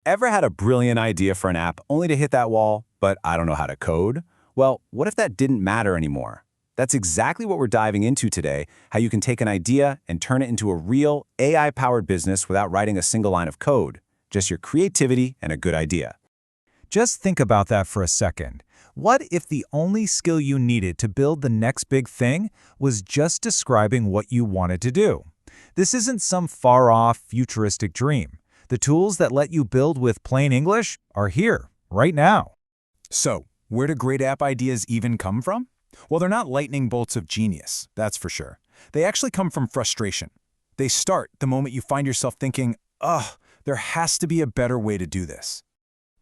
Ever had a brilliant idea for an app only to hit that wall, but I don't know how to code? Well, what if that didn't matter anymore? That's exactly what we're diving into today, how you can take an idea and turn it into a real AI-powered business without writing a single line of code, just your creativity and a good idea. Just think about that for a second. What if the only skill you needed to build the next big thing was just describing what you wanted to do? This isn't some far-off, futuristic dream. The tools that let you build with plain English are here, right now. So, where do great app ideas even come from? Well, they're not lightning bolts of genius, that's for sure. They actually come from frustration. They start the moment you find yourself thinking, ugh, there has to be a better way to do this.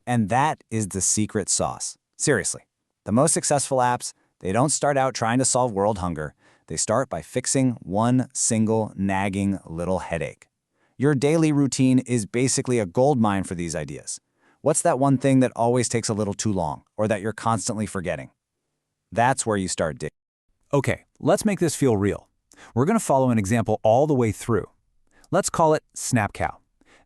And that is the secret sauce. Seriously, the most successful apps, they don't start out trying to solve world hunger. They start by fixing one single nagging little headache. Your daily routine is basically a goldmine for these ideas. What's that one thing that always takes a little too long, or that you're constantly forgetting? That's where you start digging. Okay, let's make this feel real. We're going to follow an example all the way through. Let's call it SnapCal.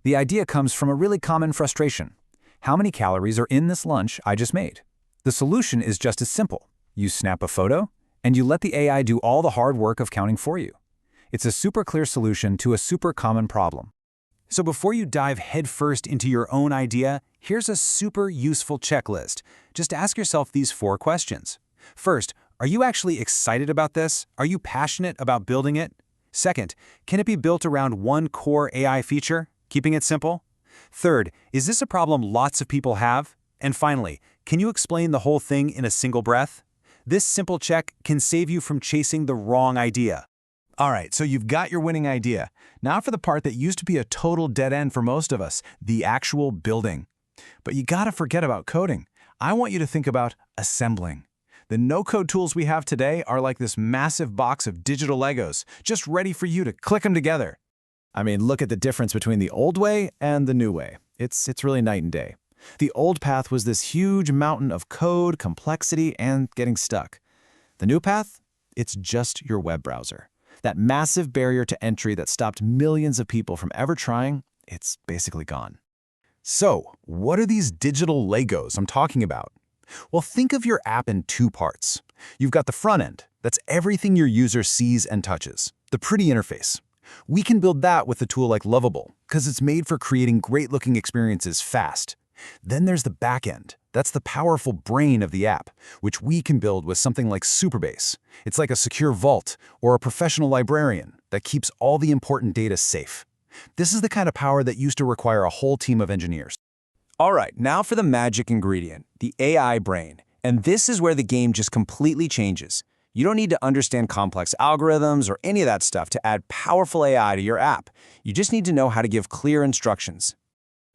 The idea comes from a really common frustration. How many calories are in this lunch I just made? The solution is just as simple. You snap a photo, and you let the AI do all the hard work of counting for you. It's a super clear solution to a super common problem. So before you dive headfirst into your own idea, here's a super useful checklist. Just ask yourself these 4 questions. First, are you actually excited about this? Are you passionate about building it? Second, can it be built around one core AI feature, keeping it simple? Third, is this a problem lots of people have? And finally, can you explain the whole thing in a single breath? This simple check can save you from chasing the wrong idea. All right, so you've got your winning idea. Now for the part that used to be a total dead end for most of us, the actual building. But you gotta forget about coding. I want you to think about assembling. The no-code tools we have today are like this massive box of digital Legos, just ready for you to click them together. I mean, look at the difference between the old way and the new way. It's really night and day. The old path was this huge mountain of code, complexity, and getting stuck. The new path? It's just your web browser. That massive barrier to entry that stopped millions of people from ever trying, it's basically gone. So, what are these digital Legos I'm talking about? Well, think of your app in 2 parts. You've got the front end. That's everything your user sees and touches. The pretty interface. We can build that with a tool like Lovable, because it's made for creating great-looking experiences fast. Then there's the back end. That's the powerful brain of the app, which we can build with something like Supabase. It's like a secure vault or a professional librarian that keeps all the important data safe. This is the kind of power that used to require a whole team of engineers. All right, now for the magic ingredient, the AI brain. And this is where the game just completely changes. You don't need to understand complex algorithms or any of that stuff to add powerful AI to your app. You just need to know how to give clear instructions.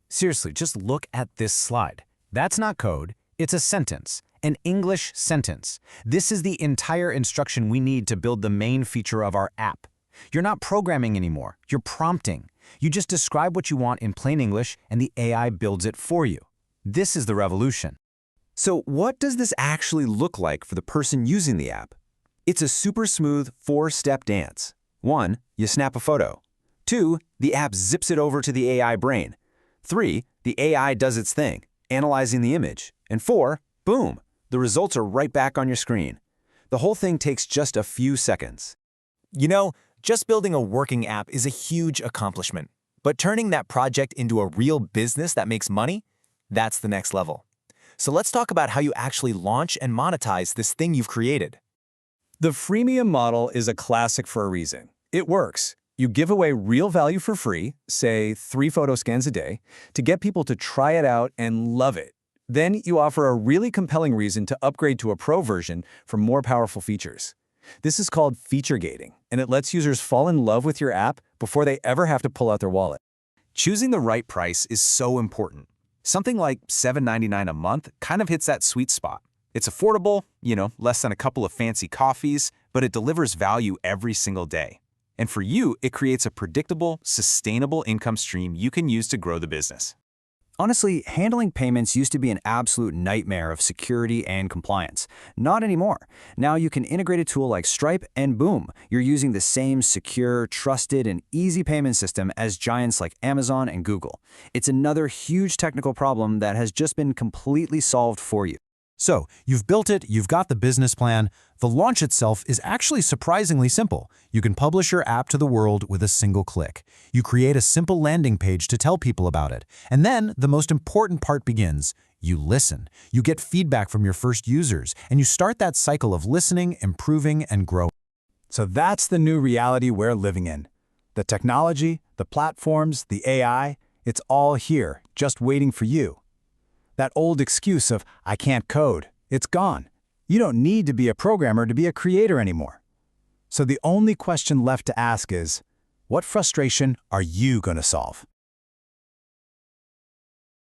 Seriously, just look at this slide. That's not code, it's a sentence, an English sentence. This is the entire instruction we need to build the main feature of our app. You're not programming anymore, you're prompting. You just describe what you want in plain English and the AI builds it for you. This is the revolution. So what does this actually look like for the person using the app? It's a super smooth 4-step dance. 1, you snap a photo. 2, the app zips it over to the AI brain. 3, the AI does its thing, analyzing the image. And 4, boom, the results are right back on your screen. The whole thing takes just a few seconds. You know, just building a working app is a huge accomplishment. But turning that project into a real business that makes money, that's the next level. So let's talk about how you actually launch and monetize this thing you've created. The freemium model is a classic for a reason. It works. You give away real value for free, say 3 photo scans a day, to get people to try it out and love it. Then you offer a really compelling reason to upgrade to a pro version for more powerful features. This is called feature gating, and it lets users fall in love with your app before they ever have to pull out their wallet. Choosing the right price is so important. Something like $7.99 a month kind of hits that sweet spot. It's affordable, less than a couple of fancy coffees, but it delivers value every single day. And for you, it creates a predictable, sustainable income stream you can use to grow the business. Honestly, handling payments used to be an absolute nightmare of security and compliance. Not anymore. Now you can integrate a tool like Stripe and boom, you're using the same secure, trusted, and easy payment system as giants like Amazon and Google. It's another huge technical problem that has just been completely solved for you. So, you've built it, you've got the business plan. The launch itself is actually surprisingly simple. You can publish your app to the world with a single click. You create a simple landing page to tell people about it. And then, the most important part begins. You listen. You get feedback from your first users, and you start that cycle of listening, improving, and growing. So that's the new reality we're living in. The technology, the platforms, the AI, it's all here, just waiting for you. That old excuse of, I can't code, it's gone. You don't need to be a programmer to be a creator anymore. So the only question left to ask is, what frustration are you going to solve?